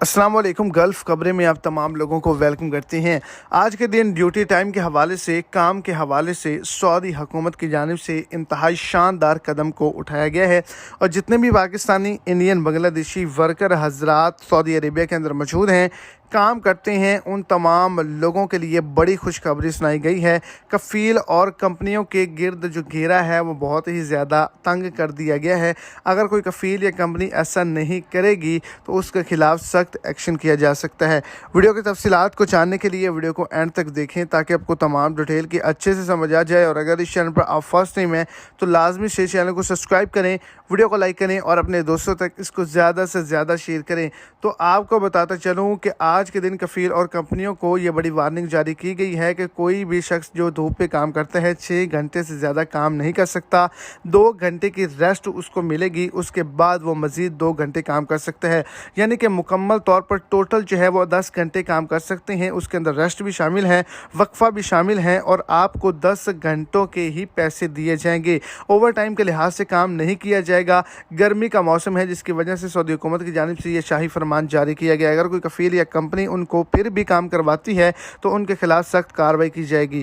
अस्सलाम वालेकुम। गल्फ़ खबरें में आप तमाम लोगों को वेलकम करते हैं। आज के दिन ड्यूटी टाइम के हवाले से, काम के हवाले से सऊदी हुकूमत की जानिब से इंतहाई शानदार कदम को उठाया गया है और जितने भी पाकिस्तानी, इंडियन, बांग्लादेशी वर्कर हजरात सऊदी अरेबिया के अंदर मौजूद हैं, काम करते हैं, उन तमाम लोगों के लिए बड़ी खुशखबरी सुनाई गई है। कफ़ील और कंपनियों के गिर्द जो घेरा है वो बहुत ही ज़्यादा तंग कर दिया गया है। अगर कोई कफ़ील या कंपनी ऐसा नहीं करेगी तो उसके ख़िलाफ़ सख्त एक्शन किया जा सकता है। वीडियो की तफसीलात को जानने के लिए वीडियो को एंड तक देखें ताकि आपको तमाम डिटेल की अच्छे से समझ आ जाए। और अगर इस चैनल पर आप फर्स्ट टाइम हैं तो लाजमी से चैनल को सब्सक्राइब करें, वीडियो को लाइक करें और अपने दोस्तों तक इसको ज़्यादा से ज़्यादा शेयर करें। तो आपको बताता चलूँ कि आज के दिन कफ़ील और कंपनियों को ये बड़ी वार्निंग जारी की गई है कि कोई भी शख्स जो धूप पे काम करता है 6 घंटे से ज़्यादा काम नहीं कर सकता। 2 घंटे की रेस्ट उसको मिलेगी, उसके बाद वो मज़ीद 2 घंटे काम कर सकता है। यानी कि मुकम्मल तौर पर टोटल जो है वो 10 घंटे काम कर सकते हैं। उसके अंदर रेस्ट भी शामिल है, वक्फ़ा भी शामिल है और आपको 10 घंटों के ही पैसे दिए जाएंगे। ओवर टाइम के लिहाज से काम नहीं किया जाएगा। गर्मी का मौसम है जिसकी वजह से सऊदी हुकूमत की जानिब से ये शाही फरमान जारी किया गया। अगर कोई कफ़ील या कंपनी उनको फिर भी काम करवाती है तो उनके खिलाफ सख्त कार्रवाई की जाएगी।